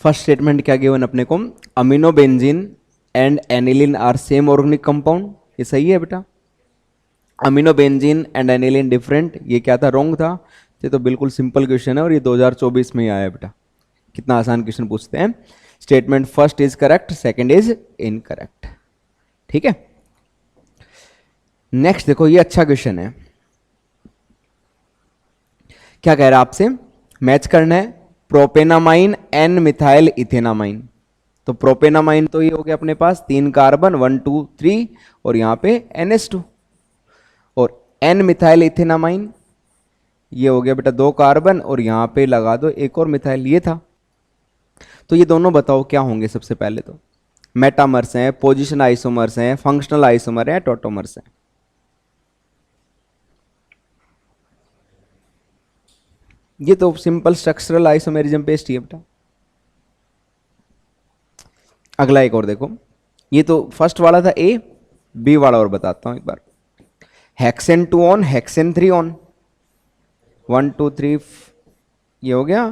First statement क्या given अपने को, amino benzene and aniline are same organic compound, ये सही है बेटा। Amino benzene and aniline different, ये क्या था, रॉन्ग था। ये तो बिल्कुल सिंपल क्वेश्चन है और ये 2024 में ही आया बेटा। कितना आसान क्वेश्चन पूछते हैं। Statement first is correct, second is incorrect. ठीक है, नेक्स्ट देखो, ये अच्छा क्वेश्चन है। क्या कह रहा है आपसे, मैच करना है प्रोपेनामाइन एन मिथाइल इथेनामाइन। तो प्रोपेनामाइन तो ये हो गया अपने पास 3 कार्बन 1 2 3 और यहां पे NH2, और एन मिथाइल इथेनामाइन ये हो गया बेटा 2 कार्बन और यहां पे लगा दो एक और मिथाइल, ये था। तो ये दोनों बताओ क्या होंगे। सबसे पहले तो मेटामर्स हैं, पोजिशन आइसोमर्स हैं, फंक्शनल आइसोमर हैं, टोटोमर्स हैं। ये तो सिंपल स्ट्रक्चरल आइसोमेरिज्म पेस्ट ही है बेटा। अगला एक और देखो, ये तो फर्स्ट वाला था ए, बी वाला और बताता हूं एक बार। हेक्सेन 2 ऑन, हेक्सेन 3 ऑन, 1 2 3 ये हो गया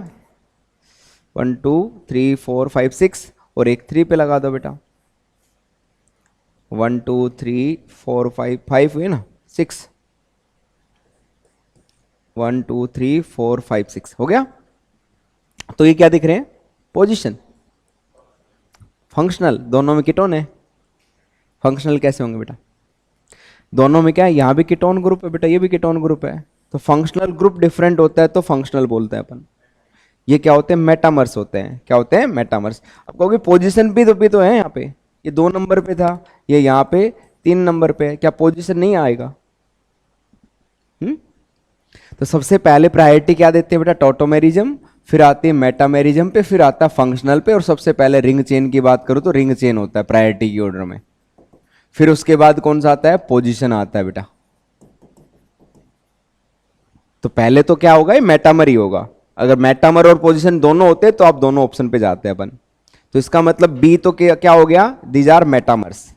1 2 3 4 5 6 और एक 3 पे लगा दो बेटा। 1 2 3 4 5 5 हुए ना, 6 1 2 3 4 5 6 हो गया। तो ये क्या दिख रहे हैं, पोजीशन। फंक्शनल, दोनों में कीटोन है। फंक्शनल कैसे होंगे बेटा, दोनों में क्या है, यहां भी कीटोन ग्रुप है बेटा, ये भी कीटोन ग्रुप है। तो फंक्शनल ग्रुप डिफरेंट होता है तो फंक्शनल बोलते हैं अपन। ये क्या होते हैं, मेटामर्स होते हैं। क्या होते हैं, मेटामर्स। अब कहोगे पोजीशन भी तो है यहाँ पे, ये 2 नंबर पे था, ये यहाँ पे 3 नंबर पे है, क्या पोजीशन नहीं आएगा। तो सबसे पहले प्रायोरिटी क्या देते हैं बेटा, टोटोमेरिज्म, फिर आती है मेटामेरिज्म पे, फिर आता है फंक्शनल पे, और सबसे पहले रिंग चेन की बात करूं तो रिंग चेन होता है प्रायोरिटी की ऑर्डर में। फिर उसके बाद कौन सा आता है, पोजीशन आता है बेटा। तो पहले तो क्या होगा, ये मेटामर ही होगा। अगर मेटामर और पोजीशन दोनों होते तो आप दोनों ऑप्शन पे जाते हैं अपन। तो इसका मतलब बी तो क्या हो गया, दीज आर मेटामर्स।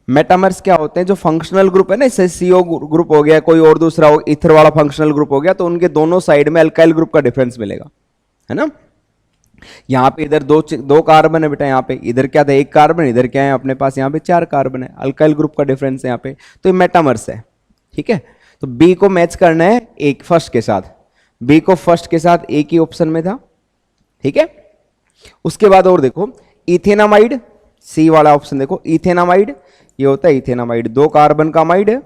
मेटामर्स क्या होते हैं, जो फंक्शनल ग्रुप है ना, जैसे सीओ ग्रुप हो गया, कोई और दूसरा हो, इथर वाला फंक्शनल ग्रुप हो गया, तो उनके दोनों साइड में अल्काइल ग्रुप का डिफरेंस मिलेगा, है ना। यहाँ पे इधर दो कार्बन है बेटा, यहाँ पे इधर क्या था 1 कार्बन, इधर क्या है अपने पास यहाँ पे 4 कार्बन है, अल्काइल ग्रुप का डिफरेंस है यहाँ पे। तो ये मेटामर्स है। ठीक है, तो बी को मैच करना है एक फर्स्ट के साथ, बी को फर्स्ट के साथ एक ही ऑप्शन में था। ठीक है, उसके बाद और देखो इथेनामाइड, सी वाला ऑप्शन देखो, इथेनामाइड ये होता है इथेनामाइड, 2 कार्बन का अमाइड है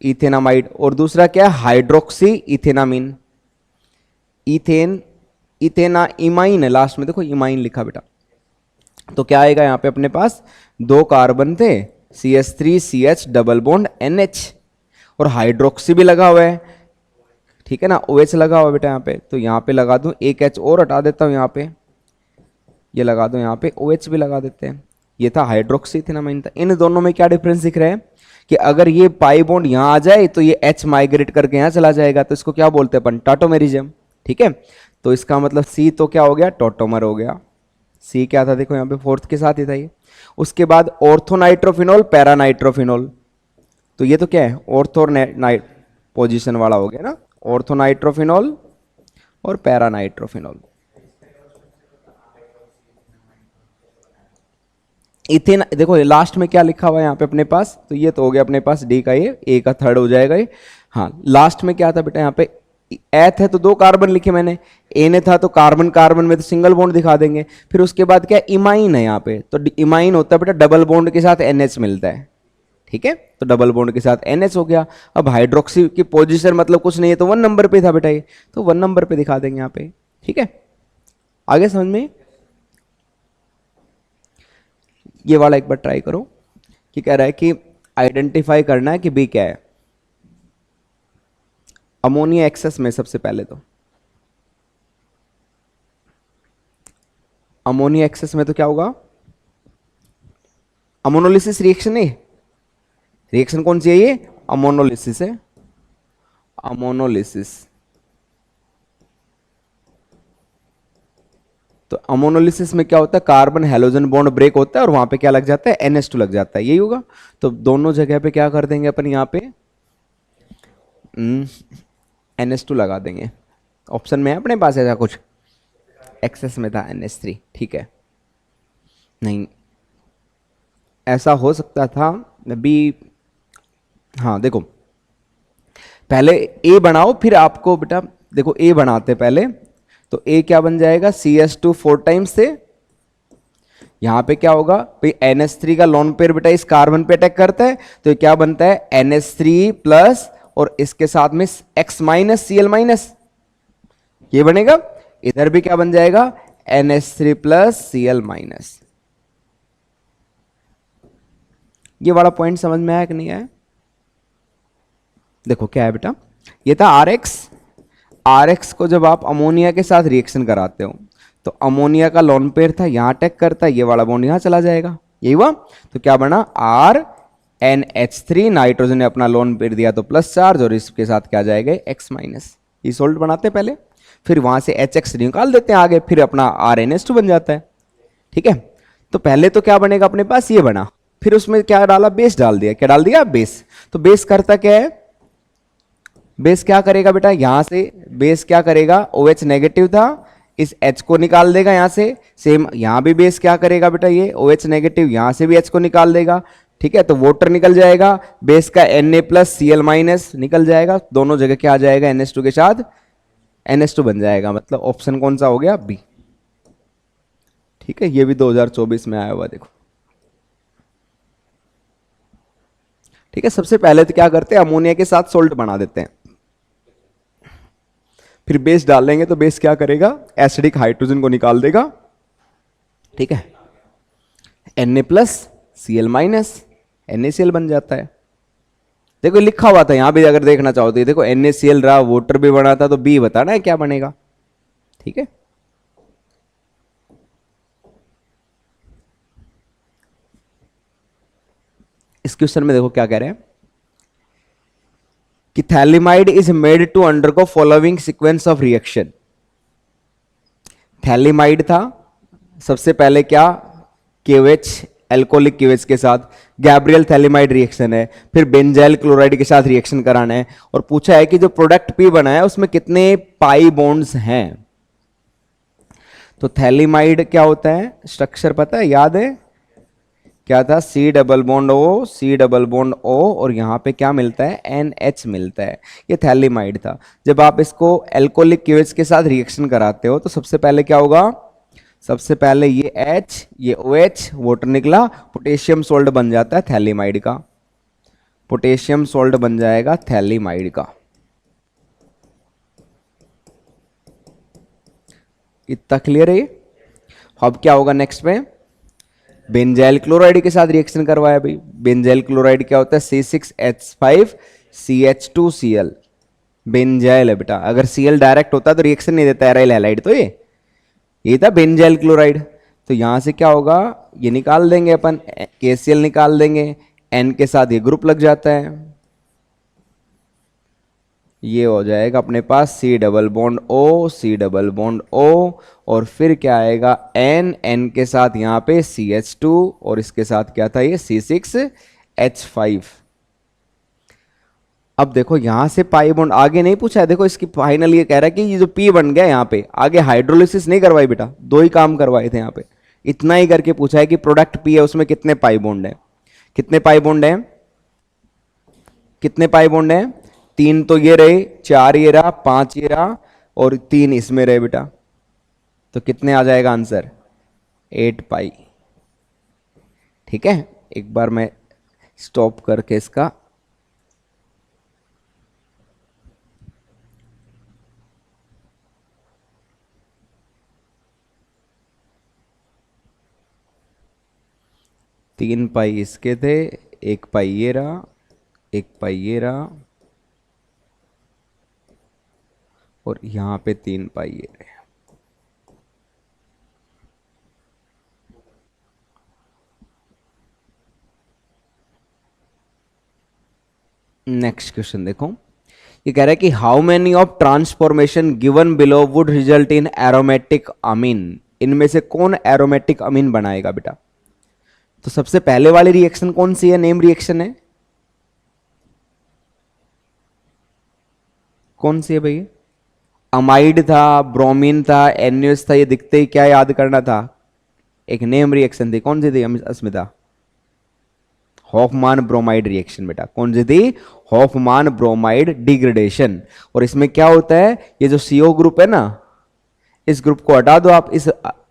इथेनामाइड, और दूसरा क्या है, हाइड्रोक्सी इथेनामीन, इथेन इथेना इमाइन है लास्ट में, देखो इमाइन लिखा बेटा। तो क्या आएगा यहाँ पे अपने पास 2 कार्बन थे, CH3 CH double bond NH, और हाइड्रोक्सी भी लगा हुआ है। ठीक है ना, OH लगा हुआ है बेटा यहाँ पे। तो यहाँ पे लगा दूं एक H और हटा देता हूँ, यहाँ पे ये लगा दो, यहाँ पे OH भी लगा देते हैं। ये था हाइड्रोक्सी इथेनामाइन था। इन दोनों में क्या डिफरेंस दिख रहा है कि अगर ये पाई बॉन्ड यहाँ आ जाए तो ये H माइग्रेट करके यहाँ चला जाएगा, तो इसको क्या बोलते हैं अपन, टाटोमेरिज्म। ठीक है, तो इसका मतलब सी तो क्या हो गया, टोटोमर हो गया। सी क्या था, देखो यहाँ पे फोर्थ के साथ ही था ये। उसके बाद ऑर्थोनाइट्रोफिनॉल पैरानाइट्रोफिनॉल, तो ये तो क्या है, ऑर्थोनाइट पोजीशन वाला हो गया ना, ऑर्थोनाइट्रोफिनॉल और पैरानाइट्रोफिनॉल। इथेन देखो लास्ट में क्या लिखा हुआ है यहाँ पे अपने पास, तो ये तो हो गया अपने पास डी का, ये ए का थर्ड हो जाएगा ये। हाँ, लास्ट में क्या था बेटा, यहाँ पे एथ है तो 2 कार्बन लिखे मैंने, ए ने था तो कार्बन कार्बन में तो सिंगल बॉन्ड दिखा देंगे। फिर उसके बाद क्या, इमाइन है यहाँ पे, तो इमाइन होता है बेटा डबल बॉन्ड के साथ NH मिलता है। ठीक है, तो डबल बॉन्ड के साथ NH हो गया। अब हाइड्रोक्सी की पोजीशन मतलब कुछ नहीं है, तो 1 नंबर पे था बेटा ये, तो 1 नंबर पे दिखा देंगे यहाँ पे। ठीक है, आगे समझ में। ये वाला एक बार ट्राई करो, कि कह रहा है कि आइडेंटिफाई करना है कि बी क्या है। अमोनिया एक्सेस में सबसे पहले तो अमोनिया एक्सेस में तो क्या होगा, अमोनोलिसिस रिएक्शन है। रिएक्शन कौन सी है ये, अमोनोलिसिस है, अमोनोलिसिस। तो अमोनोलिसिस में क्या होता है, कार्बन हेलोजन बॉन्ड ब्रेक होता है और वहां पे क्या लग जाता है, NH2 लग जाता है, यही होगा। तो दोनों जगह पे क्या कर देंगे अपन यहाँ पे, NH2 लगा देंगे। ऑप्शन में है अपने पास ऐसा कुछ, एक्सेस में था NH3, ठीक है। नहीं, ऐसा हो सकता था अभी। हाँ देखो, पहले ए बनाओ, फिर आपको बेटा देखो ए बनाते पहले, तो ए क्या बन जाएगा, CH2 4 टाइम्स से, यहां पे क्या होगा भाई, NH3 का लोन पेयर बेटा इस कार्बन पे अटैक करता है, तो ये क्या बनता है NH3 प्लस, और इसके साथ में X माइनस Cl माइनस, ये बनेगा। इधर भी क्या बन जाएगा, NH3 प्लस Cl माइनस। ये वाला पॉइंट समझ में आया कि नहीं आया? देखो क्या है बेटा, ये था RX को जब आप अमोनिया के साथ रिएक्शन कराते हो, तो अमोनिया का लोन पेयर था, यहां अटैक करता है, ये वाला बॉन्ड यहां चला जाएगा, यही हुआ। तो क्या बना, RNH3, नाइट्रोजन ने अपना लोन पेयर दिया तो प्लस चार्ज, और इसके साथ क्या जाएगा X माइनस। ये सोल्ट बनाते हैं पहले, फिर वहां से HX निकाल देते हैं आगे, फिर अपना RNH2 बन जाता है, ठीक है। तो पहले तो क्या बनेगा अपने पास, ये बना, फिर उसमें क्या डाला, बेस डाल दिया। क्या डाल दिया, बेस। तो बेस करता क्या है, बेस क्या करेगा बेटा, यहां से बेस क्या करेगा, OH नेगेटिव था, इस H को निकाल देगा यहां से, सेम यहां भी बेस क्या करेगा बेटा, ये OH नेगेटिव, यहां से भी H को निकाल देगा, ठीक है। तो वाटर निकल जाएगा, बेस का Na प्लस Cl माइनस निकल जाएगा, दोनों जगह क्या आ जाएगा, NH2 के साथ NH2 बन जाएगा। मतलब ऑप्शन कौन सा हो गया, बी, ठीक है। ये भी 2024 में आया हुआ, देखो, ठीक है। सबसे पहले तो क्या करते हैं, अमोनिया के साथ सोल्ट बना देते हैं, फिर बेस डाल लेंगे, तो बेस क्या करेगा, एसिडिक हाइड्रोजन को निकाल देगा, ठीक है। Na plus Cl minus, NaCl बन जाता है। देखो लिखा हुआ था यहां भी, अगर देखना चाहो तो ये देखो NaCl रहा, वाटर भी बना था, तो बी बताना है क्या बनेगा, ठीक है। इस क्वेश्चन में देखो क्या कह रहे हैं कि phthalimide is made to undergo following sequence of reaction. Phthalimide था, सबसे पहले क्या, KOH, एल्कोहलिक KOH के साथ गैब्रियल थैलिमाइड रिएक्शन है, फिर बेंजाइल क्लोराइड के साथ रिएक्शन कराना है, और पूछा है कि जो प्रोडक्ट P बना है उसमें कितने पाई बॉन्ड्स हैं। तो थैलिमाइड क्या होता है, स्ट्रक्चर पता है, याद है क्या था, C double bond O, C double bond O, और यहां पे क्या मिलता है, NH मिलता है। ये थैलिमाइड था। जब आप इसको एल्कोहलिक KOH के साथ रिएक्शन कराते हो, तो सबसे पहले क्या होगा, सबसे पहले ये H, ये OH, वाटर निकला, पोटेशियम सोल्ट बन जाता है थैलिमाइड का, पोटेशियम सोल्ट बन जाएगा थैलिमाइड का। इतना क्लियर है। अब क्या होगा नेक्स्ट में, बेंजाइल क्लोराइड के साथ रिएक्शन करवाया भाई। बेंजाइल क्लोराइड क्या होता है, C6H5CH2Cl, बेंजाइल है बेटा। अगर Cl डायरेक्ट होता तो रिएक्शन नहीं देता एराइल हैलाइड, तो ये था बेंजाइल क्लोराइड। तो यहां से क्या होगा, ये निकाल देंगे अपन, KCl निकाल देंगे, N के साथ ये ग्रुप लग जाता है, ये हो जाएगा अपने पास C double bond O, C double bond O, और फिर क्या आएगा, N के साथ यहाँ पे CH2, और इसके साथ क्या था, ये C6H5। अब देखो यहां से पाई बॉन्ड आगे नहीं पूछा है, देखो इसकी फाइनल ये कह रहा है कि ये जो P बन गया यहाँ पे, आगे हाइड्रोलिसिस नहीं करवाई बेटा, दो ही काम करवाए थे यहाँ पे। इतना ही करके पूछा है कि प्रोडक्ट P है उसमें कितने पाई बॉन्ड है, कितने पाई बॉन्ड है, कितने पाई बॉन्ड है, 3 तो ये रहे, 4 ये रहा, 5 ये रहा, और 3 इसमें रहे बेटा। तो कितने आ जाएगा आंसर, 8 पाई। ठीक है, एक बार मैं स्टॉप करके इसका तीन पाई इसके थे, 1 पाई ये रहा, 1 पाई ये रहा, और यहां पे 3 पाई ये रहे। नेक्स्ट क्वेश्चन देखो, ये कह रहा है कि how many of transformation given below would result in aromatic amine. इनमें से कौन एरोमेटिक अमीन बनाएगा बेटा। तो सबसे पहले वाली रिएक्शन कौन सी है, नेम रिएक्शन है, कौन सी है भाई? अमाइड था, ब्रोमीन था, एन्यूस था, ये दिखते ही क्या याद करना था? एक नेम रिएक्शन थी, कौन सी थी अस्मिता? हॉफमान ब्रोमाइड रिएक्शन बेटा, कौन सी थी? हॉफमान ब्रोमाइड डिग्रेडेशन। और इसमें क्या होता है, ये जो सीओ ग्रुप है ना, इस ग्रुप को हटा दो आप, इस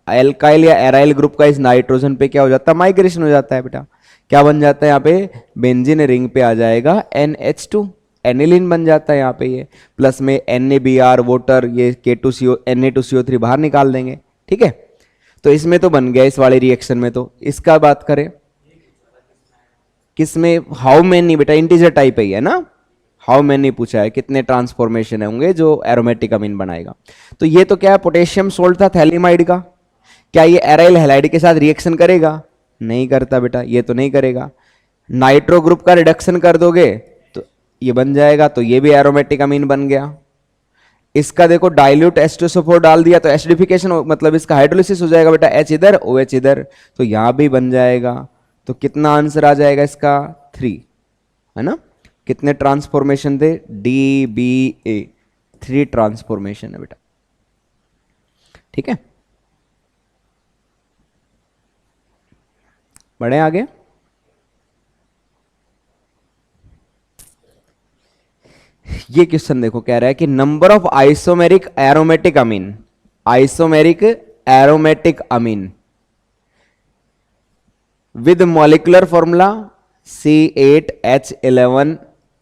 एल्काइल या एराइल ग्रुप का इस नाइट्रोजन पे क्या हो जाता है? माइग्रेशन हो जाता है बेटा। क्या बन जाता है यहाँ पे? बेंजीन रिंग पे आ जाएगा NH2, एनिलीन बन जाता है यहाँ पे ये, प्लस में NaBr वाटर, ये K2CO Na2CO3 बाहर निकाल देंगे। ठीक है, तो इसमें तो बन गया इस वाले रिएक्शन में। तो इसका बात करें किसमें? हाउ मेनी बेटा, इंटीजर टाइप है ना, हाउ मेनी पूछा है, कितने ट्रांसफॉर्मेशन होंगे जो एरोमेटिक अमीन बनाएगा। तो ये तो क्या है, पोटेशियम सोल्ट था थैलिमाइड का। क्या ये एराइल हैलाइड के साथ रिएक्शन करेगा? नहीं करता बेटा, ये तो नहीं करेगा। नाइट्रो ग्रुप का रिडक्शन कर दोगे तो ये बन जाएगा, तो ये भी एरोमेटिक अमीन बन गया। इसका देखो डाइल्यूट H2SO4 डाल दिया तो एसिडिफिकेशन, मतलब इसका हाइड्रोलिसिस हो जाएगा बेटा, H इधर OH इधर, तो यहां भी बन जाएगा। तो कितना आंसर आ जाएगा इसका? 3, है ना। कितने ट्रांसफॉर्मेशन थे? DBA, 3 ट्रांसफॉर्मेशन है बेटा। ठीक है, बढ़े आगे। ये क्वेश्चन देखो, कह रहा है कि number of isomeric aromatic amine, isomeric aromatic amine with molecular formula C8H11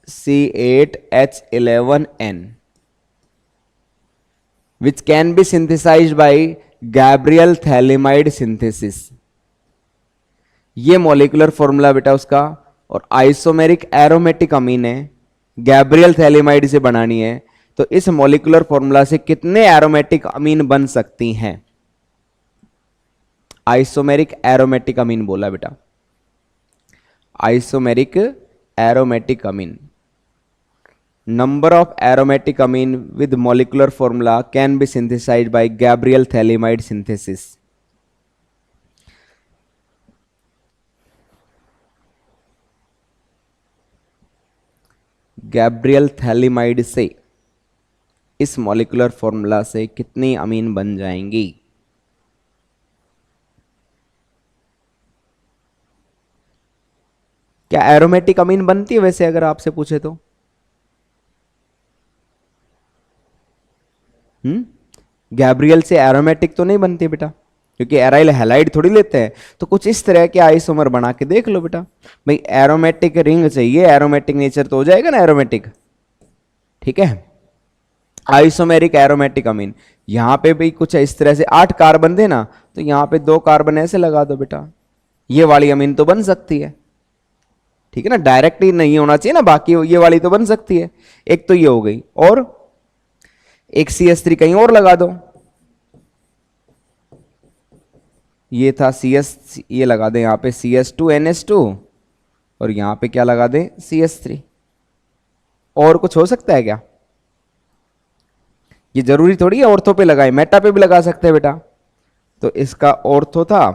C8H11N which can be synthesized by Gabriel Thalamide synthesis। ये मॉलिक्यूलर फॉर्मूला बेटा उसका, और आइसोमेरिक एरोमेटिक अमीन है, गैब्रियल थैलेमाइड से बनानी है। तो इस मॉलिक्यूलर फॉर्मूला से कितने एरोमेटिक अमीन बन सकती हैं? आइसोमेरिक एरोमेटिक अमीन बोला बेटा, isomeric aromatic amine. Number of aromatic amine with molecular formula can be synthesised by Gabriel phthalimide synthesis. Gabriel phthalimide से, इस मॉलिक्यूलर फॉर्मूला से कितनी अमीन बन जाएंगी? क्या एरोमेटिक अमीन बनती है वैसे अगर आपसे पूछे तो? गैब्रियल से एरोमेटिक तो नहीं बनती बेटा, क्योंकि एराइल हैलाइड थोड़ी लेते हैं। तो कुछ इस तरह के आइसोमर बना के देख लो बेटा। भाई एरोमेटिक रिंग चाहिए, एरोमेटिक नेचर तो हो जाएगा ना एरोमेटिक। ठीक है, आइसोमेरिक एरोमेटिक अमीन, यहां पे भी कुछ इस तरह से 8 कार्बन थे ना, तो यहां पे 2 कार्बन ऐसे लगा दो बेटा, ये वाली अमीन तो बन सकती है। ठीक है ना, डायरेक्ट ही नहीं होना चाहिए ना, बाकी ये वाली तो बन सकती है। एक तो ये हो गई, और एक CH3 कहीं और लगा दो, ये था CS, ये लगा दें यहां पे CS2NH2, और यहां पे क्या लगा दें? CH3। और कुछ हो सकता है क्या? ये जरूरी थोड़ी है ऑर्थो पे लगाए, मेटा पे भी लगा सकते हैं बेटा। तो इसका ऑर्थो था,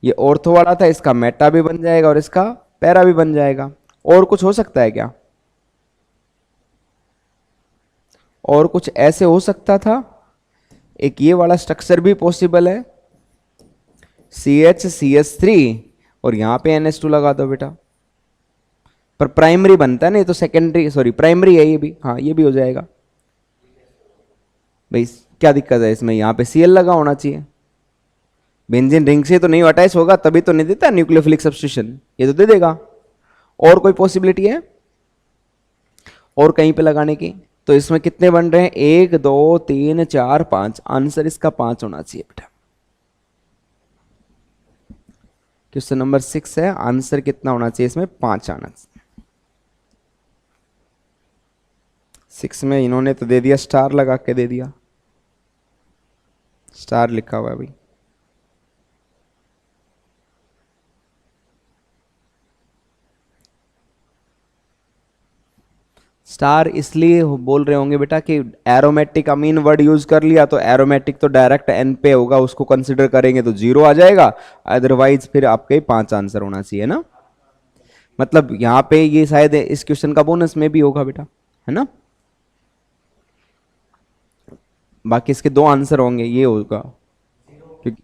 ये ऑर्थो वाला था, इसका मेटा भी बन जाएगा और इसका पैरा भी बन जाएगा। और कुछ हो सकता है क्या? और कुछ ऐसे हो सकता था, एक ये वाला स्ट्रक्चर भी पॉसिबल है, CH और यहां पे NH2 लगा दो बेटा। पर प्राइमरी बनता है ना, ये तो सेकेंडरी, सॉरी प्राइमरी है ये भी, हाँ ये भी हो जाएगा। भाई क्या दिक्कत है इसमें? यहां पे Cl लगा होना चाहिए। बेंजीन रिंग से तो नहीं अटैच होगा, तभी तो नहीं देता न्यूक्लियोफिलिक सब्स्टिट्यूशन, ये तो दे देगा। और कोई पॉसिबिलिटी है और कहीं पे लगाने की? तो इसमें कितने बन रहे हैं? 1 2 3 4 5, आंसर इसका 5 होना चाहिए बेटा। क्वेश्चन नंबर 6 है, आंसर कितना होना चाहिए इसमें? 5 आना चाहिए। 6 में इन्होंने तो दे दिया, स्टार लगा के दे दिया, स्टार लिखा हुआ है भाई। स्टार इसलिए बोल रहे होंगे बेटा कि एरोमेटिक अमीन वर्ड यूज कर लिया, तो एरोमेटिक तो डायरेक्ट N पे होगा, उसको कंसिडर करेंगे तो 0 आ जाएगा, अदरवाइज फिर आपके 5 आंसर होना चाहिए ना। मतलब यहां पे ये शायद इस क्वेश्चन का बोनस में भी होगा बेटा, है ना। बाकी इसके दो आंसर होंगे, ये होगा। क्योंकि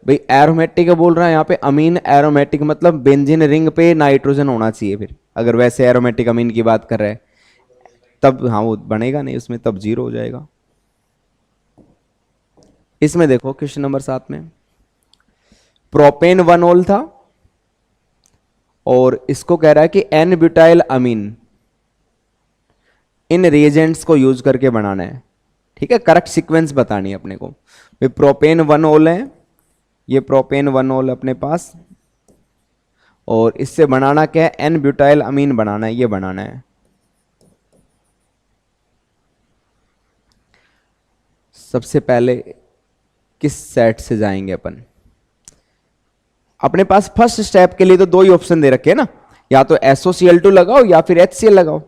भाई एरोमेटिक बोल रहा है यहाँ पे, अमीन एरोमेटिक मतलब बेंजीन रिंग पे नाइट्रोजन होना चाहिए, फिर अगर वैसे एरोमेटिक अमीन की बात कर रहे हैं तब हाँ वो बनेगा नहीं उसमें, तब जीरो हो जाएगा। इसमें देखो क्वेश्चन नंबर 7 में प्रोपेन 1 ओल था और इसको कह रहा है कि एन ब्यूटाइल अमीन इन रिएजेंट्स को यूज करके बनाना है। ठीक है, करेक्ट सीक्वेंस बतानी है अपने को। भाई प्रोपेन 1 ओल है, ये प्रोपेन 1 ओल अपने पास, और इससे बनाना क्या है, एन ब्यूटाइल अमीन बनाना है, ये बनाना है। सबसे पहले किस सेट से जाएंगे अपन, अपने पास फर्स्ट स्टेप के लिए तो दो ही ऑप्शन दे रखे हैं ना, या तो SOCl2 लगाओ या फिर HCl लगाओ।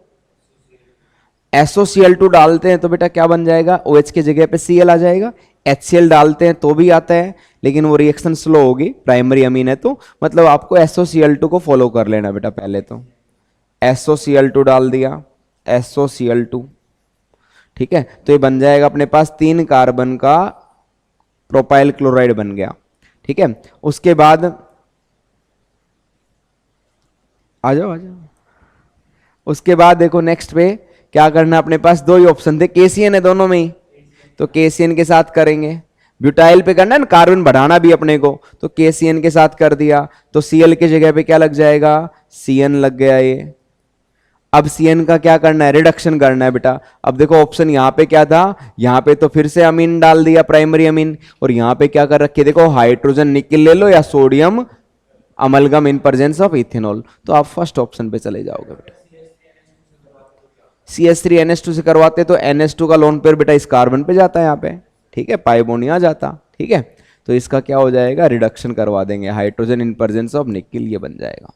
SOCl2 डालते हैं तो बेटा क्या बन जाएगा, OH की जगह पे Cl आ जाएगा। HCl डालते हैं तो भी आता है, लेकिन वो रिएक्शन स्लो होगी, प्राइमरी अमीन है तो, मतलब आपको SOCl2 को फॉलो कर लेना बेटा। पहले तो SOCl2 डाल दिया, SOCl2, ठीक है, तो ये बन जाएगा अपने पास 3 कार्बन का प्रोपाइल क्लोराइड बन गया। ठीक है, उसके बाद आ जाओ आ जाओ, उसके बाद देखो नेक्स्ट पे क्या करना, अपने पास दो ही ऑप्शन थे, KCN है दोनों में ही, तो KCN के साथ करेंगे। ब्यूटाइल पे करना है ना, कार्बन बढ़ाना भी अपने को, तो KCN के साथ कर दिया, तो Cl की जगह पे क्या लग जाएगा, CN लग गया ये। अब CN का क्या करना है, रिडक्शन करना है बेटा। अब देखो ऑप्शन यहाँ पे क्या था, यहाँ पे तो फिर से अमीन डाल दिया, प्राइमरी अमीन, और यहाँ पे क्या कर रखे देखो, हाइड्रोजन निकल ले लो या sodium amalgam in presence of ethanol, तो आप फर्स्ट ऑप्शन पे चले जाओगे बेटा। CH3NH2 से करवाते तो NH2 का लोन पेयर बेटा इस कार्बन पे जाता है यहाँ पे, ठीक है, पाइबोन आ जाता। ठीक है, तो इसका क्या हो जाएगा, रिडक्शन करवा देंगे, hydrogen in presence of nickel, ये बन जाएगा,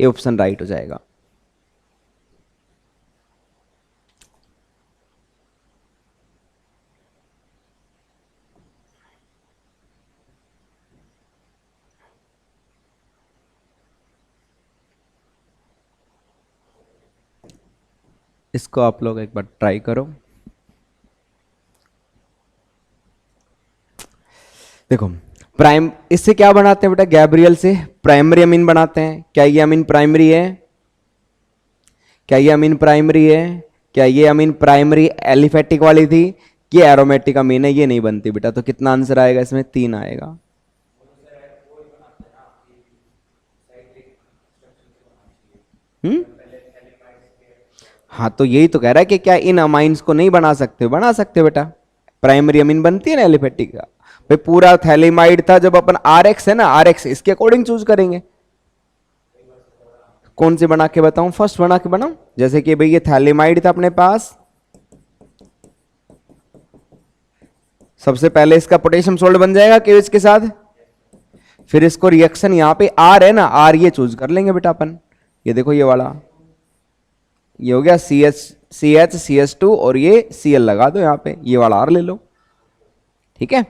ये ऑप्शन राइट हो जाएगा। इसको आप लोग एक बार ट्राई करो। देखो प्राइम, इससे क्या बनाते हैं बेटा, गैब्रियल से प्राइमरी अमीन बनाते हैं। क्या ये अमीन प्राइमरी है, क्या ये अमीन प्राइमरी है, क्या ये अमीन प्राइमरी एलिफेटिक वाली थी, ये एरोमेटिक अमीन है, ये नहीं बनती बेटा। तो कितना आंसर आएगा इसमें, 3 आएगा। हम्म, हाँ तो यही तो कह रहा है कि क्या इन अमाइंस को नहीं बना सकते, बना सकते बेटा, प्राइमरी अमीन बनती है ना एलिफेटिक का। भाई पूरा थैलेमाइड था, जब अपन RX है ना, RX इसके अकॉर्डिंग चूज करेंगे। कौन सी बना के बताऊं, फर्स्ट बना के बनाऊं, जैसे कि भाई ये थैलेमाइड था अपने पास, सबसे पहले इसका पोटेशियम सोल्ट बन जाएगा KOH के साथ, फिर इसको रिएक्शन यहाँ पे R है ना, R ये चूज कर लेंगे बेटा अपन। ये देखो ये वाला, ये हो गया CH2 और ये Cl लगा दो यहाँ पे, ये वाला R ले लो। ठीक है,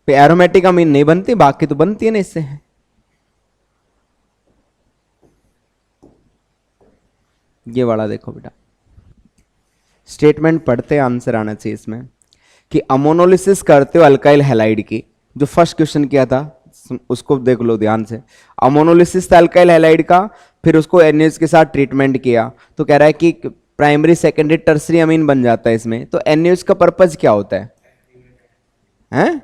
एरोमेटिक अमीन नहीं बनती, बाकी तो बनती है ना इससे। ये वाला देखो बेटा, स्टेटमेंट पढ़ते आंसर आना चाहिए इसमें, कि अमोनोलिसिस करते हो अल्काइल हैलाइड की, जो फर्स्ट क्वेश्चन किया था उसको देख लो ध्यान से। अमोनोलिसिस था अल्काइल हैलाइड का, फिर उसको NaOH के साथ ट्रीटमेंट किया, तो कह रहा है कि प्राइमरी सेकेंडरी टर्सरी अमीन बन जाता है इसमें। तो NaOH का पर्पज क्या होता है, हैं?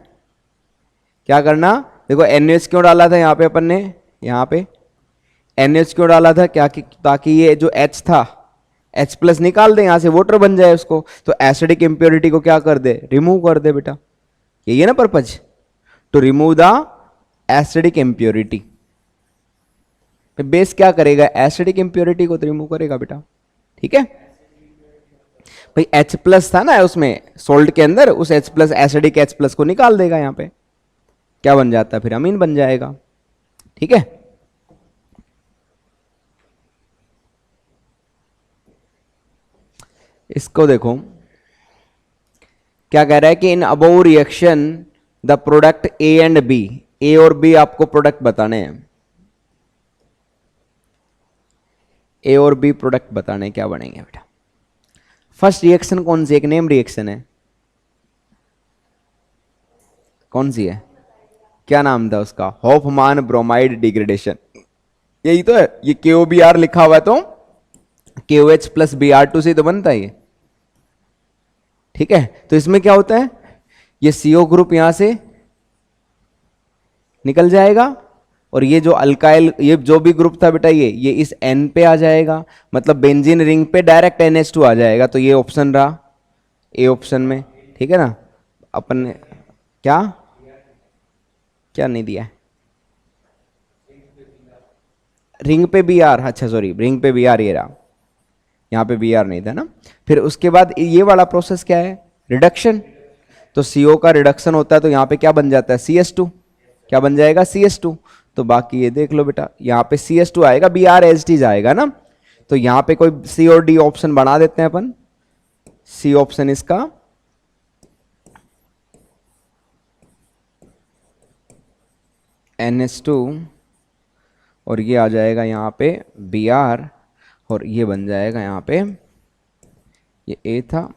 क्या करना, देखो NaOH क्यों डाला था यहाँ पे अपन ने, यहाँ पे NaOH क्यों डाला था, क्या कि ताकि ये जो H था, H+ निकाल दे यहाँ से, वाटर बन जाए उसको, तो एसिडिक इंप्योरिटी को क्या कर दे, रिमूव कर दे बेटा। यही है ना purpose, to remove the acidic impurity. Base क्या करेगा, एसिडिक इंप्योरिटी को तो रिमूव करेगा बेटा। ठीक है भाई, H+ था ना उसमें सोल्ट के अंदर, उस H+ एसिडिक H+ को निकाल देगा, यहाँ पे क्या बन जाता है, फिर अमीन बन जाएगा। ठीक है, इसको देखो क्या कह रहा है कि in above reaction the product A and B, A और B आपको प्रोडक्ट बताने हैं, A और B प्रोडक्ट बताने क्या बनेंगे बेटा। फर्स्ट रिएक्शन कौन सी, एक नेम रिएक्शन है, कौन सी है, क्या नाम था उसका, हॉफमान ब्रोमाइड डिग्रेडेशन, यही तो है। ये KOBr लिखा हुआ है तो KOH प्लस Br2 से तो बनता है ये, ठीक है। तो इसमें क्या होता है, ये CO ग्रुप यहां से निकल जाएगा और ये जो अल्काइल, ये जो भी ग्रुप था बेटा ये इस N पे आ जाएगा, मतलब बेंजीन रिंग पे डायरेक्ट NH2 आ जाएगा। तो ये ऑप्शन रहा ए ऑप्शन में, ठीक है ना। अपन ने क्या क्या नहीं दिया है, रिंग पे Br, अच्छा सॉरी रिंग पे Br ये रहा, यहाँ पे Br नहीं था ना। फिर उसके बाद ये वाला प्रोसेस क्या है, रिडक्शन। तो CO का रिडक्शन होता है तो यहाँ पे क्या बन जाता है, CS2, क्या बन जाएगा, CS2। तो बाकी ये देख लो बेटा, यहाँ पे CS2 आएगा, BrHT जाएगा ना। तो यहाँ पे कोई C और D ऑप्शन बना देते हैं अपन, C ऑप्शन इसका NH2 और ये आ जाएगा यहाँ पे Br और ये बन जाएगा यहाँ पे, ये A था,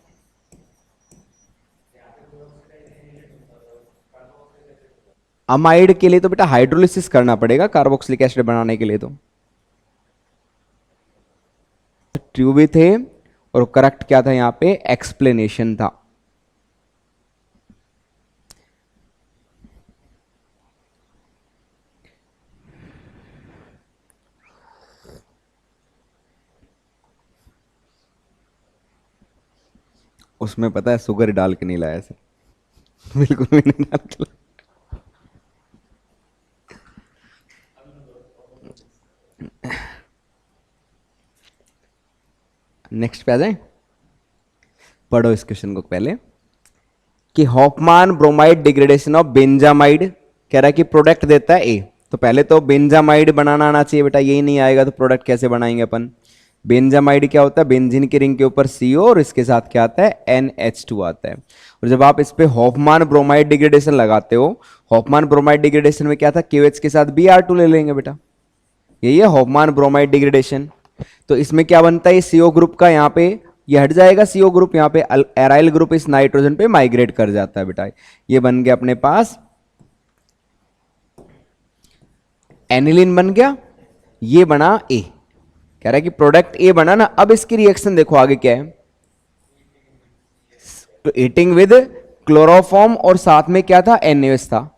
अमाइड के लिए तो बेटा हाइड्रोलिसिस करना पड़ेगा कार्बोक्सिलिक एसिड बनाने के लिए, तो ट्यूबी थे और करेक्ट क्या था यहाँ पे, एक्सप्लेनेशन था। उसमें पता है शुगर डाल के नहीं लाया सर बिल्कुल भी नहीं डाल के लाया। नेक्स्ट पे आ जाए, पढ़ो इस क्वेश्चन को पहले, कि हॉफमान ब्रोमाइड डिग्रेडेशन ऑफ बेंजामाइड, कह रहा है कि प्रोडक्ट देता है ए। तो पहले तो बेंजामाइड बनाना आना चाहिए बेटा, यही नहीं आएगा तो प्रोडक्ट कैसे बनाएंगे अपन। बेंजामाइड क्या होता है, बेंजीन की रिंग के ऊपर CO और इसके साथ क्या आता है, NH2 आता है। और जब आप इस पे हॉफमान ब्रोमाइड डिग्रेडेशन लगाते हो, हॉफमान ब्रोमाइड डिग्रेडेशन में क्या था, KOH के साथ Br2 ले लेंगे बेटा, यही है हॉफमान ब्रोमाइड डिग्रेडेशन। तो इसमें क्या बनता है, CO ग्रुप का यहाँ पे ये हट जाएगा, CO ग्रुप यहाँ पे एराइल ग्रुप इस नाइट्रोजन पे माइग्रेट कर जाता है बेटा। ये बन गया अपने पास एनिलीन बन गया, ये बना ए, कह रहा है कि प्रोडक्ट ए बना ना। अब इसकी रिएक्शन देखो आगे क्या है, तो ईटिंग विद क्लोरोफॉर्म और साथ में क्या था, NaOH था।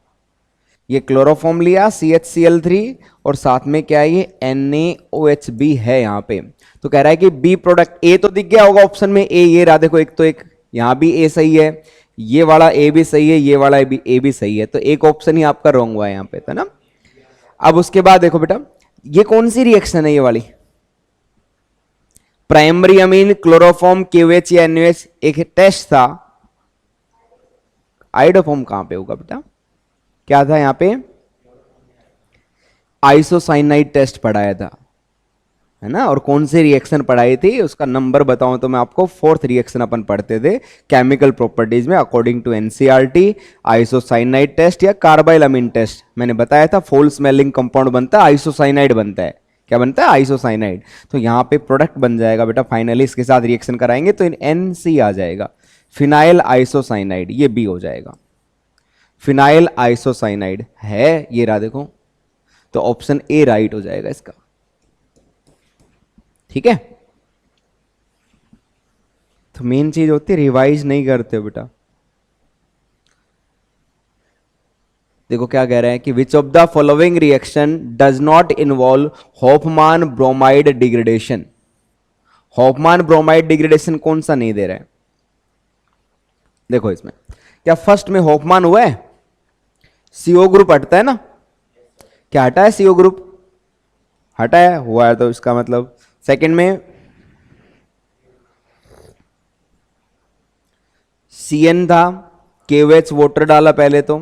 ये क्लोरोफॉर्म लिया CHCl3 और साथ में क्या है, ये NaOH भी है यहाँ पे। तो कह रहा है कि बी प्रोडक्ट, ए तो दिख गया होगा ऑप्शन में, ए ये रहा देखो, एक तो एक यहां भी ए सही है, ये वाला ए भी सही है, ये वाला ए भी सही है, तो एक ऑप्शन ही आपका रॉन्ग हुआ है यहाँ पे, था ना। अब उसके बाद देखो बेटा, ये कौन सी रिएक्शन है, ये वाली प्राइमरी अमीन क्लोरोफॉर्म KOH या NaOH, एक टेस्ट था, आइडोफॉर्म कहां पे होगा बेटा, क्या था यहाँ पे, आइसोसाइनाइड टेस्ट पढ़ाया था, है ना। और कौन सी रिएक्शन पढ़ाई थी, उसका नंबर बताऊं तो मैं आपको 4th रिएक्शन अपन पढ़ते थे केमिकल प्रॉपर्टीज में according to NCERT, isocyanide test या कार्बाइल अमीन टेस्ट। मैंने बताया था फुल स्मेलिंग कंपाउंड बनता है, आइसोसाइनाइड बनता है, क्या बनता है, आइसोसाइनाइड। तो यहाँ पे प्रोडक्ट बन जाएगा बेटा, फाइनली इसके साथ रिएक्शन कराएंगे तो NC आ जाएगा, फिनाइल आइसोसाइनाइड, ये बी हो जाएगा, फिनाइल आइसोसाइनाइड है, ये रहा देखो। तो ऑप्शन ए राइट हो जाएगा इसका, ठीक है। तो मेन चीज होती है रिवाइज नहीं करते हो बेटा। देखो क्या कह रहे हैं कि which of the following reaction does not involve Hoffmann bromide degradation, Hoffmann bromide degradation कौन सा नहीं दे रहा है, देखो इसमें क्या फर्स्ट में हॉफमान हुआ है, CO ग्रुप हटता है ना, क्या हटा है, CO ग्रुप हटा है, हुआ है, तो इसका मतलब सेकंड में CN था, KOH वाटर डाला पहले, तो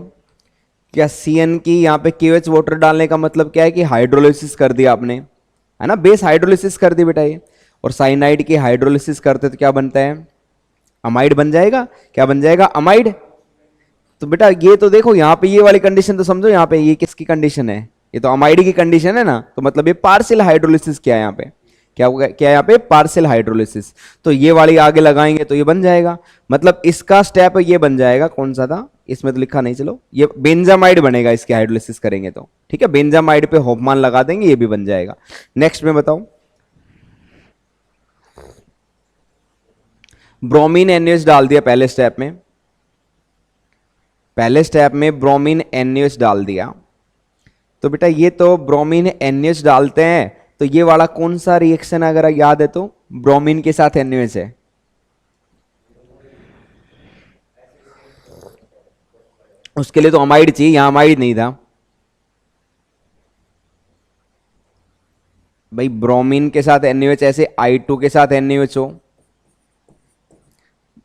क्या CN की यहाँ पे KOH वाटर डालने का मतलब क्या है कि हाइड्रोलिसिस कर दिया आपने, है ना, बेस हाइड्रोलिसिस कर दी बेटा ये। और साइनाइड की हाइड्रोलिसिस करते तो क्या बनता है, अमाइड बन जाएगा, क्या बन जाएगा, अमाइड। तो बेटा ये तो देखो यहाँ पे ये वाली कंडीशन तो समझो, यहाँ पे ये किसकी कंडीशन है, ये तो अमाइड की कंडीशन है ना, तो मतलब ये पार्शियल हाइड्रोलिसिस किया है यहाँ पे, क्या होगा, क्या यहाँ पे पार्शियल हाइड्रोलिसिस। तो ये वाली आगे लगाएंगे तो ये बन जाएगा, मतलब इसका स्टेप ये बन जाएगा, कौन सा था इसमें तो लिखा नहीं, चलो ये बेंजामाइड बनेगा इसके हाइड्रोलिसिस करेंगे तो, ठीक है, बेंजामाइड पे होफमान लगा देंगे, ये भी बन जाएगा। नेक्स्ट में बताओ, ब्रोमीन NaOH डाल दिया पहले स्टेप में, पहले स्टेप में ब्रोमीन NaOH डाल दिया, तो बेटा ये तो ब्रोमीन NaOH डालते हैं, तो ये वाला कौन सा रिएक्शन अगर याद है तो ब्रोमीन के साथ NaOH है, उसके लिए तो अमाइड चाहिए, यहां अमाइड नहीं था भाई। ब्रोमीन के साथ NaOH, ऐसे I2 के साथ NaOH हो,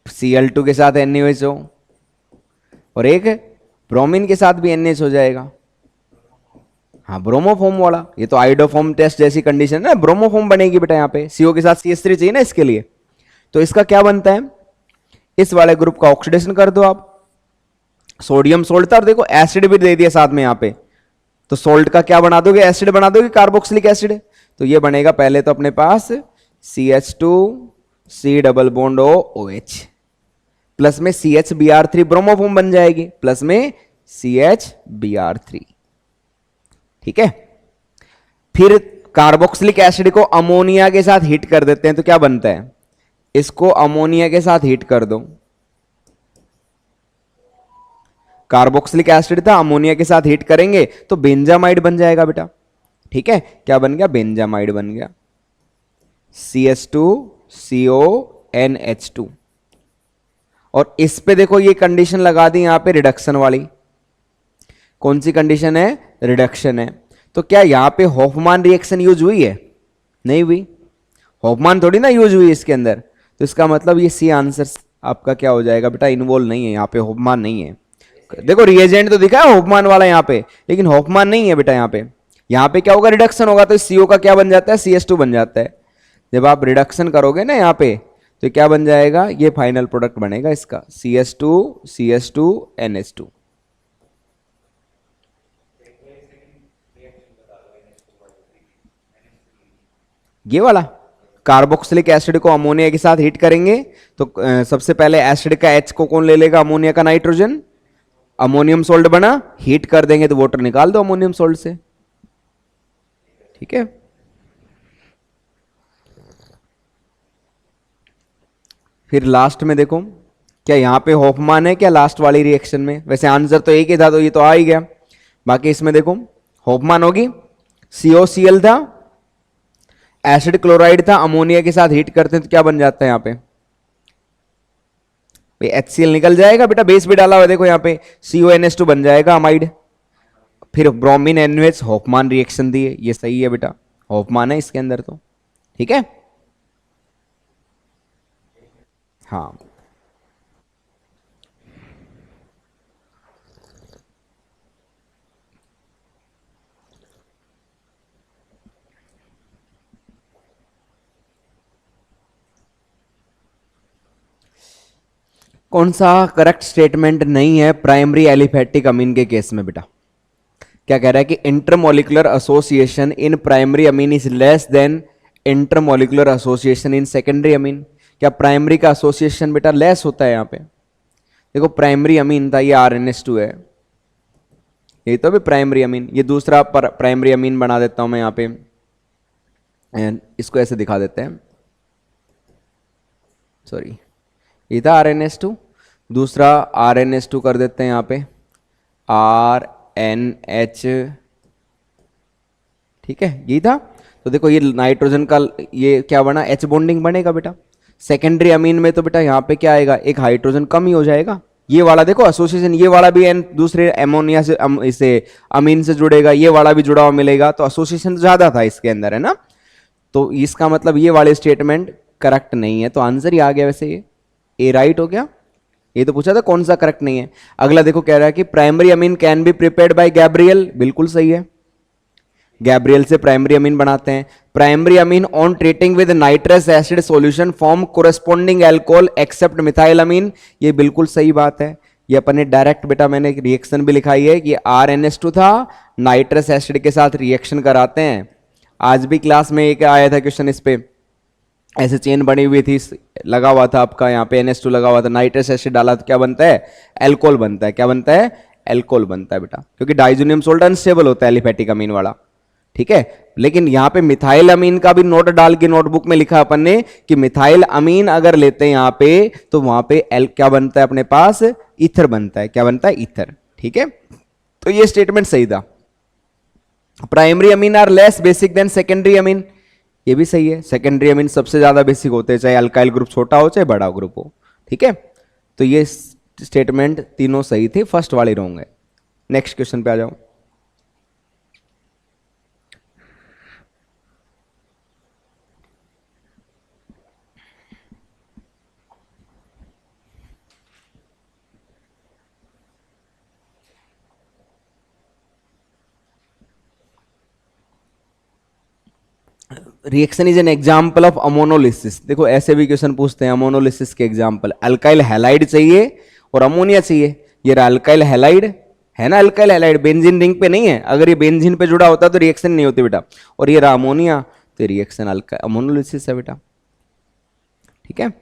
Cl2 के साथ NaOH हो, और एक ब्रोमीन के साथ भी NaOH हो जाएगा। हाँ ब्रोमोफॉर्म वाला, ये तो आइडोफॉर्म टेस्ट जैसी कंडीशन है, ब्रोमोफॉर्म बनेगी बेटा यहाँ पे, CO के साथ CH3 चाहिए ना इसके लिए। तो इसका क्या बनता है, इस वाले ग्रुप का ऑक्सीडेशन कर दो आप, सोडियम सोल्ट था, और देखो एसिड भी दे दिया साथ में यहाँ पे, तो सोल्ट का क्या बना दोगे, एसिड बना दोगे, कार्बोक्सिलिक एसिड। तो ये बनेगा पहले तो अपने पास CH2 C double bond OH, plus में CHBr3 ब्रोमोफॉर्म बन जाएगी, प्लस में CHBr3, ठीक है। फिर कार्बोक्सिलिक एसिड को अमोनिया के साथ हीट कर देते हैं, तो क्या बनता है, इसको अमोनिया के साथ हीट कर दो, कार्बोक्सिलिक एसिड था, अमोनिया के साथ हीट करेंगे तो बेंजामाइड बन जाएगा बेटा, ठीक है। क्या बन गया, बेंजामाइड बन गया, CH2CONH2। और इस पे देखो ये कंडीशन लगा दी यहां पे रिडक्शन वाली, कौन सी कंडीशन है, रिडक्शन है। तो क्या यहां पे होफमान रिएक्शन यूज हुई है, नहीं हुई, होफमान थोड़ी ना यूज हुई इसके अंदर, तो इसका मतलब ये सी आंसर आपका क्या हो जाएगा बेटा, इन्वॉल्व नहीं है, यहां पे होफमान नहीं है। देखो रिएजेंट तो दिखा है होफमान वाला यहां पे, लेकिन होफमान नहीं है बेटा यहाँ पे। यहां पे क्या होगा, रिडक्शन होगा, तो CO का क्या बन जाता है, CH2 बन जाता है। जब आप रिडक्शन करोगे ना यहाँ पे, तो क्या बन जाएगा, ये फाइनल प्रोडक्ट बनेगा इसका CH2 CH2 NH2। ये वाला कार्बोक्सिलिक एसिड को अमोनिया के साथ हीट करेंगे, तो सबसे पहले एसिड का H को कौन ले लेगा, अमोनिया का नाइट्रोजन, अमोनियम सोल्ट बना, हीट कर देंगे तो वाटर निकाल दो अमोनियम सोल्ट से, ठीक है। फिर लास्ट में देखो, क्या यहां पे होफमान है क्या लास्ट वाली रिएक्शन में, वैसे आंसर तो एक ही था तो ये तो आ ही गया, बाकी इसमें देखो होफमान होगी, COCl था, एसिड क्लोराइड था, अमोनिया के साथ हीट करते हैं तो क्या बन जाता है यहाँ पे, HCl निकल जाएगा बेटा, बेस भी डाला हुआ है देखो यहाँ पे, CONH2 बन जाएगा अमाइड। फिर ब्रोमीन NaOH, होफमान रिएक्शन दिए, ये सही है बेटा, होफमान है इसके अंदर तो, ठीक है। हाँ कौन सा करेक्ट स्टेटमेंट नहीं है प्राइमरी एलिफेटिक अमीन के केस में बेटा, क्या कह रहा है कि intermolecular association in primary amine is less than intermolecular association in secondary amine. क्या प्राइमरी का एसोसिएशन बेटा लेस होता है यहाँ पे, देखो प्राइमरी अमीन था ये RNS2 है, ये तो भी प्राइमरी अमीन, ये दूसरा प्राइमरी अमीन बना देता हूं मैं यहाँ पे, इसको ऐसे दिखा देते हैं, सॉरी ये था RNS2, दूसरा RNS2 कर देते हैं यहाँ पे RNH, ठीक है यही था। तो देखो ये नाइट्रोजन का ये क्या बना, H बॉन्डिंग बनेगा बेटा। सेकेंडरी अमीन में तो बेटा यहाँ पे क्या आएगा, एक हाइड्रोजन कम ही हो जाएगा, ये वाला देखो एसोसिएशन, ये वाला भी एन दूसरे एमोनिया से इसे अमीन से जुड़ेगा, ये वाला भी जुड़ा हुआ मिलेगा, तो एसोसिएशन ज्यादा था इसके अंदर है ना, तो इसका मतलब ये वाले स्टेटमेंट करेक्ट नहीं है, तो आंसर ही आ गया वैसे ये ए राइट हो गया। ये तो पूछा था कौन सा करेक्ट नहीं है। अगला देखो कह रहा है कि primary amine can be prepared by Gabriel, बिल्कुल सही है, गैब्रियल से प्राइमरी अमीन बनाते हैं। Primary amine on treating with nitrous acid solution form corresponding alcohol except methyl amine, ये बिल्कुल सही बात है। ये अपने डायरेक्ट बेटा मैंने एक रिएक्शन भी लिखाई है कि RNS2 था, नाइट्रस एसिड के साथ रिएक्शन कराते हैं, आज भी क्लास में एक आया था क्वेश्चन इस पे, ऐसे चेन बनी हुई थी, लगा हुआ था आपका यहाँ पे NH2 लगा हुआ था, नाइट्रस एसिड डाला तो क्या बनता है, एल्कोहल बनता है। क्या बनता है, एल्कोहल बनता है बेटा, क्योंकि डाइजोनियम सोल्ट अनस्टेबल होता है एलिफेटिक अमीन वाला। ठीक है, लेकिन यहाँ पे मिथाइल अमीन का भी नोट डाल के नोटबुक में लिखा अपन ने कि मिथाइल अमीन अगर लेते हैं यहाँ पे तो वहां पे एल क्या बनता है अपने पास, ईथर बनता है। क्या बनता है, ईथर। ठीक है, तो ये स्टेटमेंट सही था। Primary amine are less basic than secondary amine, ये भी सही है। सेकेंडरी अमीन सबसे ज्यादा बेसिक होते हैं, चाहे अल्काइल ग्रुप छोटा हो चाहे बड़ा ग्रुप हो। ठीक है, तो ये स्टेटमेंट तीनों सही थे, फर्स्ट वाले रॉन्ग है। नेक्स्ट क्वेश्चन पे आ जाओ। Reaction is an example of ammonolysis. देखो ऐसे भी क्वेश्चन पूछते हैं अमोनोलिसिस के एग्जाम्पल। अल्काइल हैलाइड चाहिए और अमोनिया चाहिए। ये रहा अल्काइल हैलाइड है ना, अल्काइल हैलाइड बेंजीन रिंग पे नहीं है, अगर ये बेंजीन पे जुड़ा होता तो रिएक्शन नहीं होती बेटा। और ये रहा अमोनिया, तो रिएक्शन अमोनोलिसिस है बेटा। ठीक है,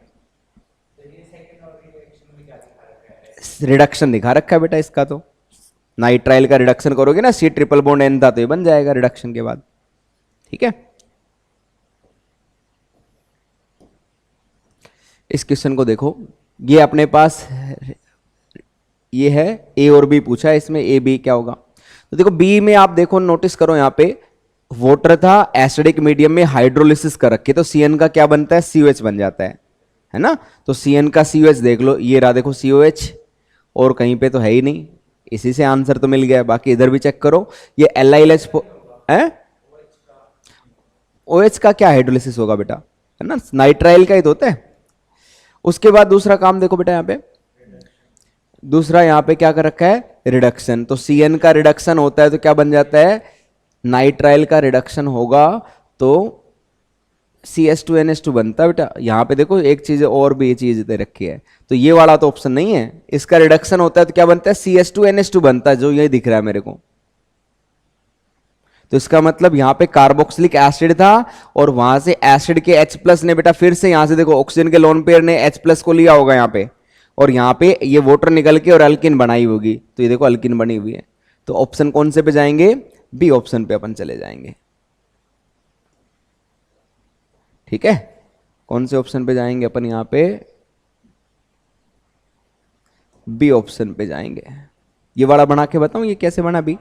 रिडक्शन दिखा रखा है बेटा इसका। तो नाइट्राइल का रिडक्शन करोगे ना, C ट्रिपल बॉन्ड N था तो ये बन जाएगा रिडक्शन के बाद। ठीक है, इस क्वेश्चन को देखो, ये अपने पास ये है ए और बी पूछा है, इसमें ए बी क्या होगा। तो देखो बी में आप देखो, नोटिस करो यहाँ पे वाटर था, एसिडिक मीडियम में हाइड्रोलिसिस कर रखी, तो CN का क्या बनता है, COH बन जाता है ना। तो CN का COH देख लो, ये रहा देखो COH, और कहीं पे तो है ही नहीं, इसी से आंसर तो मिल गया। बाकी इधर भी चेक करो, ये LiLH है, OH का क्या हाइड्रोलिसिस होगा बेटा, है ना, नाइट्राइल का ही तो होता है। उसके बाद दूसरा काम देखो बेटा, यहाँ पे दूसरा यहाँ पे क्या कर रखा है, रिडक्शन। तो CN का रिडक्शन होता है तो क्या बन जाता है, नाइट्राइल का रिडक्शन होगा तो CS2NH2 बनता है बेटा। यहाँ पे देखो एक चीज और भी चीज दे रखी है, तो ये वाला तो ऑप्शन नहीं है, इसका रिडक्शन होता है तो क्या बनता है, CS2NH2 बनता है, जो ये दिख रहा है मेरे को। तो इसका मतलब यहां पे कार्बोक्सिलिक एसिड था और वहां से एसिड के H+ ने बेटा फिर से यहां से देखो ऑक्सीजन के लोन पेयर ने H+ को लिया होगा यहां पे, और यहां पे ये वाटर निकल के और अल्किन बनाई होगी, तो ये देखो अल्किन बनी हुई है। तो ऑप्शन कौन से पे जाएंगे, बी ऑप्शन पे अपन चले जाएंगे। ठीक है, कौन से ऑप्शन पे जाएंगे अपन, यहां पे बी ऑप्शन पे जाएंगे। ये वाला बना के बताऊं ये कैसे बना बी।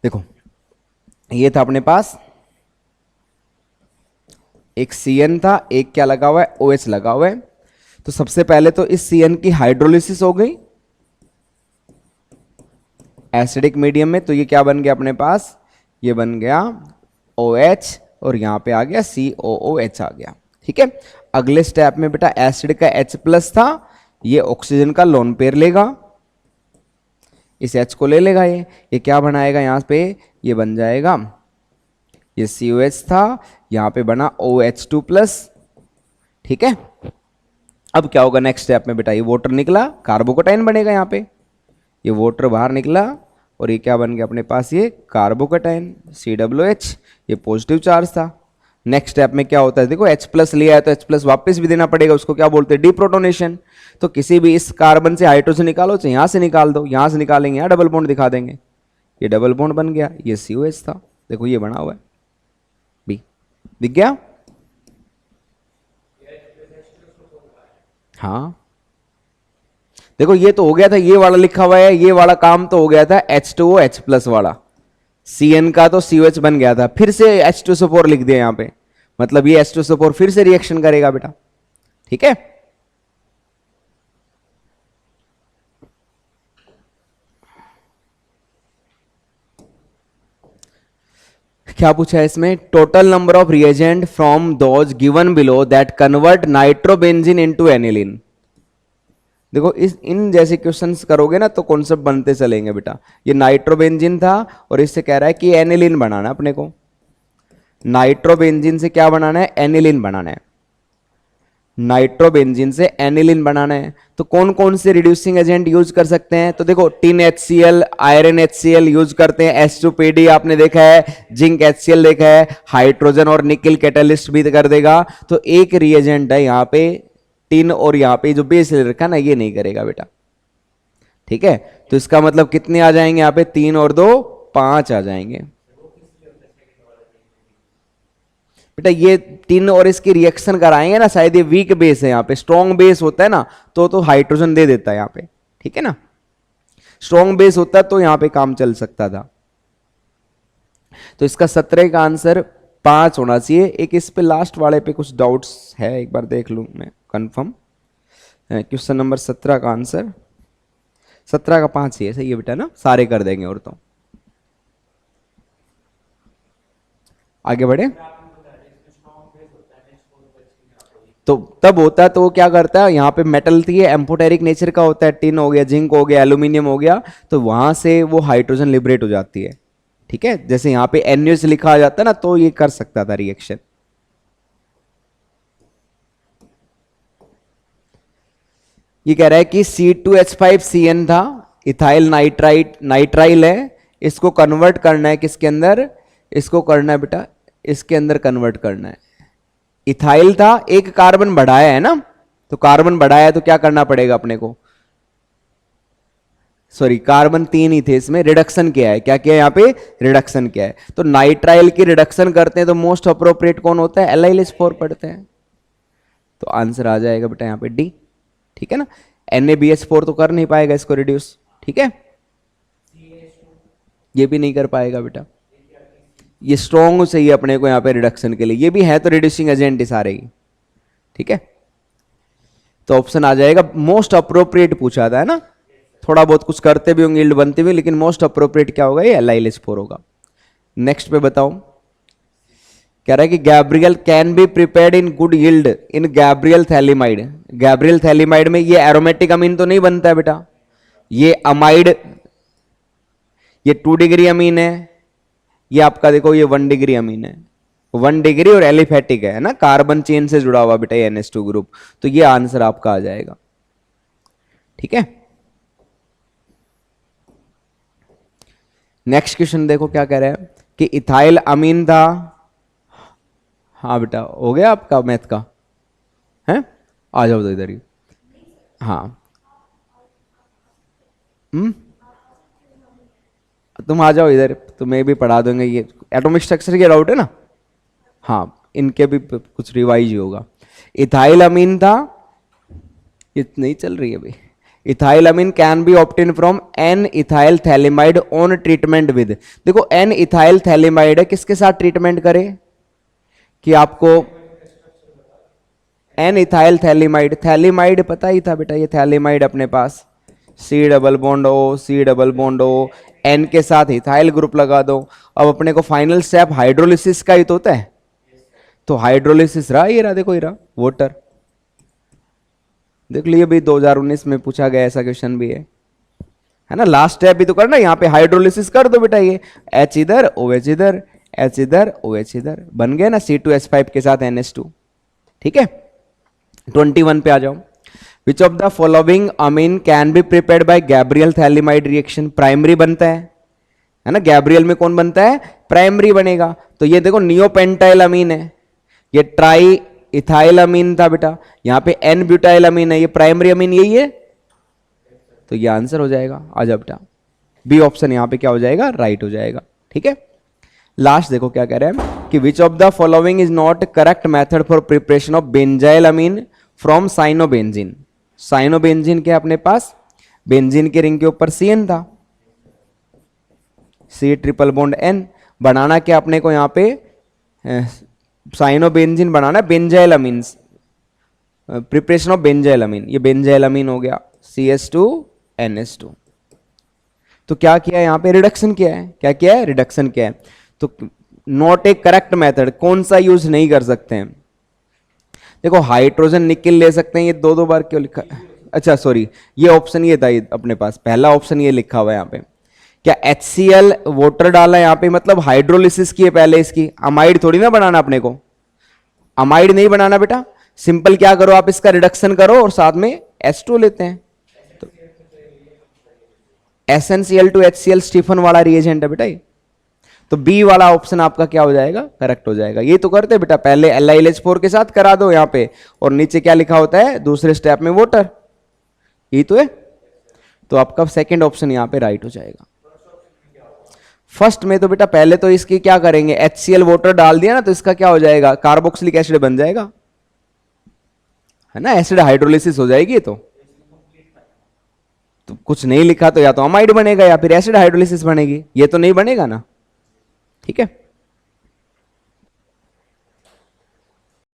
देखो ये था अपने पास एक CN था, एक क्या लगा हुआ है, OH लगा हुआ है। तो सबसे पहले तो इस CN की हाइड्रोलिसिस हो गई एसिडिक मीडियम में, तो ये क्या बन गया अपने पास, ये बन गया OH और यहां पे आ गया COOH आ गया। ठीक है, अगले स्टेप में बेटा एसिड का H+ था, ये ऑक्सीजन का लोन पेयर लेगा, इस H को ले लेगा, ये क्या बनाएगा यहां पे, ये बन जाएगा, ये COH था, यहां पे बना OH2+। ठीक है, अब क्या होगा नेक्स्ट स्टेप में बेटा, ये वाटर निकला, कार्बोकेटाइन बनेगा यहां पे, ये वाटर बाहर निकला और ये क्या बन गया अपने पास, ये कार्बोकेटाइन COOH, ये पॉजिटिव चार्ज था। नेक्स्ट स्टेप में क्या होता है, देखो H+ लिया है तो H+ वापस भी देना पड़ेगा, उसको क्या बोलते हैं, डिप्रोटोनेशन। तो किसी भी इस कार्बन से हाइड्रोजन निकालो, चाहे यहां से निकाल दो, यहां से निकालेंगे यहां डबल बॉन्ड दिखा देंगे, ये डबल बॉन्ड बन गया, ये COH था, देखो ये बना हुआ है, बी दिख गया। हाँ देखो ये तो हो गया था, ये वाला लिखा हुआ है, ये वाला काम तो हो गया था H2O H+ वाला, CN का तो COH बन गया था, फिर से H2SO4 लिख दिया यहां पे, मतलब ये H2SO4 फिर से रिएक्शन करेगा बेटा। ठीक है, क्या पूछा है इसमें, total number of reagent from those given below that convert nitrobenzene into aniline. देखो इस इन जैसे क्वेश्चंस करोगे ना तो कॉन्सेप्ट बनते चलेंगे बेटा। ये नाइट्रोबेंजीन था और इससे कह रहा है कि एनिलीन बनाना है अपने को, नाइट्रोबेंजीन से क्या बनाना है, एनिलीन बनाना है। नाइट्रोबेंजीन से एनिलीन बनाना है, तो कौन कौन से रिड्यूसिंग एजेंट यूज कर सकते हैं? तो देखो tin HCl, iron HCl use करते हैं, H2PD आपने देखा है, जिंक HCl देखा है, हाइड्रोजन और निकल कैटलिस्ट भी कर देगा। तो एक रिएजेंट है यहाँ पे टिन, और यहाँ पे जो बेस ले रखा ना ये नहीं करेगा बेटा, ठीक है। तो इसका मतलब कितने आ जाएंगे यहाँ पे? 3 और 2 5 आ जाएंगे बेटा। ये 3 और इसकी रिएक्शन कराएंगे ना, शायद ये वीक बेस है, यहाँ पे स्ट्रॉन्ग बेस होता है ना तो हाइड्रोजन दे देता है यहाँ पे, ठीक है ना। स्ट्रॉन्ग बेस होता तो यहाँ पे काम चल सकता था। तो इसका 17 का आंसर 5 होना चाहिए। एक इस पे लास्ट वाले पे कुछ डाउट्स है, एक बार देख लूं मैं कंफर्म। क्वेश्चन नंबर 17 का आंसर 17 का 5 ही है, सही है बेटा ना, सारे कर देंगे। और तो आगे बढ़े, तो तब होता है तो वो क्या करता है, यहाँ पे मेटल थी, एम्फोटेरिक नेचर का होता है, टिन हो गया, जिंक हो गया, एल्यूमिनियम हो गया, तो वहां से वो हाइड्रोजन लिबरेट हो जाती है, ठीक है। जैसे यहाँ पे NaOH लिखा आ जाता है ना, तो ये कर सकता था रिएक्शन। ये कह रहा है कि C2H5CN था, इथाइल नाइट्राइट नाइट्राइल है, इसको कन्वर्ट करना है किसके अंदर? इसको करना है बेटा, इसके अंदर कन्वर्ट करना है। इथाइल था, एक कार्बन बढ़ाया है ना, तो कार्बन बढ़ाया है तो क्या करना पड़ेगा अपने को? सॉरी, कार्बन 3 ही थे, इसमें रिडक्शन किया है। क्या किया है यहाँ पे? रिडक्शन किया है। तो नाइट्राइल की रिडक्शन करते हैं तो मोस्ट अप्रोप्रिएट कौन होता है? Allyl-H4 पढ़ते हैं। तो आंसर आ जाएगा बेटा यहाँ पे डी, ठीक है ना। NaBH4 तो कर नहीं पाएगा इसको रिड्यूस, ठीक है, ये भी नहीं कर पाएगा बेटा। ये स्ट्रॉन्ग चाहिए अपने को यहाँ पे रिडक्शन के लिए, ये भी है तो रिड्यूसिंग एजेंट ही सारे ही, ठीक है। तो ऑप्शन आ जाएगा मोस्ट अप्रोप्रिएट पूछा था, है ना। थोड़ा बहुत कुछ करते भी होंगे, यील्ड बनते भी, लेकिन मोस्ट अप्रोप्रिएट क्या होगा? ये Allyl-H4 होगा। नेक्स्ट पे बताओ, कह रहा है कि Gabriel can be prepared in good yield in Gabriel phthalimide. Gabriel phthalimide में ये एरोमेटिक अमीन तो नहीं बनता है बेटा, ये अमाइड, ये 2 डिग्री अमीन है, ये आपका देखो ये 1 डिग्री अमीन है, 1 डिग्री और एलिफेटिक है ना, कार्बन चेन से जुड़ा हुआ बेटा ये NH2 ग्रुप। तो ये आंसर आपका आ जाएगा, ठीक है। नेक्स्ट क्वेश्चन देखो क्या कह रहा है कि इथाइल अमीन था। हाँ बेटा, हो गया आपका मैथ का, है? आ जाओ तो इधर ही। हाँ, तुम आ जाओ इधर, तुम्हें भी पढ़ा दूंगा। ये एटॉमिक स्ट्रक्चर के डाउट है ना, हाँ, इनके भी कुछ रिवाइज ही होगा। इथाइल अमीन था, ये नहीं चल रही है भाई। Ethyl amine can be obtain from N ethyl phthalimide on treatment with. देखो एन इथाइल थैलिमाइड है, किसके साथ ट्रीटमेंट करे कि आपको एन इथाइल थैलिमाइड, थैलिमाइड पता ही था बेटा, ये थैलिमाइड अपने पास C double bond O, C double bond O, N के साथ इथाइल ग्रुप लगा दो। अब अपने को फाइनल स्टेप हाइड्रोलिसिस का ही तो होता है, तो हाइड्रोलिसिस रहा, ये रहा, देखो ये रहा वाटर, देख लीजिए भाई 2019 में पूछा गया ऐसा क्वेश्चन भी है ना। लास्ट स्टेप भी तो करना, यहाँ पे हाइड्रोलिसिस कर दो बेटा, ये H इधर OH इधर, H इधर OH इधर, बन गया ना C2H5 के साथ NH2, ठीक है। 21 पे आ जाओ। Which of the following amine can be prepared by Gabriel phthalimide reaction? Primary बनता है ना, गैब्रियल में कौन बनता है? प्राइमरी बनेगा। तो ये देखो नियोपेंटाइल अमीन है, ये ट्राई इथाइल अमीन था बेटा, यहाँ पे एन ब्यूटाइल अमीन है, ये प्राइमरी अमीन यही है, तो ये आंसर हो जाएगा। आ जाओ बेटा, बी ऑप्शन यहाँ पे क्या हो जाएगा? राइट हो जाएगा, ठीक है। लास्ट देखो क्या कह रहे हैं कि which of the following is not correct method for preparation of benzyl amine from cyanobenzene. Cyanobenzene के अपने पास बेंजीन के रिंग के ऊपर CN था, C ट्रिपल बॉन्ड N, बनाना क्या अपने को यहाँ पे? साइनोबेंजीन बनाना है, benzyl amine, preparation of benzyl amine, ये बेंजाइल अमीन हो गया CS2NH2। तो क्या किया यहाँ पे? रिडक्शन किया है। क्या किया है? रिडक्शन किया है। तो नॉट ए करेक्ट मेथड, कौन सा यूज नहीं कर सकते हैं? देखो हाइड्रोजन निकल ले सकते हैं, ये 2-2 बार क्यों लिखा? अच्छा सॉरी, ये ऑप्शन ये था अपने पास, पहला ऑप्शन ये लिखा हुआ है यहाँ पे। क्या HCl वाटर डाला यहाँ पे, मतलब हाइड्रोलिसिस की है पहले इसकी, अमाइड थोड़ी ना बनाना अपने को, अमाइड नहीं बनाना बेटा। सिंपल क्या करो आप, इसका रिडक्शन करो और साथ में H2 लेते हैं। तो SnCl2HCl स्टीफन वाला रिएजेंट है बेटा ये। तो बी वाला ऑप्शन आपका क्या हो जाएगा, करेक्ट हो जाएगा। ये तो करते बेटा, पहले LiLH4 के साथ करा दो यहां पे, और नीचे क्या लिखा होता है दूसरे स्टेप में वाटर, ये तो है। तो आपका सेकंड ऑप्शन यहां पे राइट हो जाएगा। फर्स्ट में तो बेटा पहले तो इसकी क्या करेंगे, HCl वाटर डाल दिया ना, तो इसका क्या हो जाएगा, कार्बोक्सिलिक एसिड बन जाएगा, है ना, एसिड हाइड्रोलिसिस हो जाएगी। तो कुछ नहीं लिखा तो या तो अमाइड बनेगा या फिर एसिड हाइड्रोलिसिस बनेगी, ये तो नहीं बनेगा ना, ठीक है।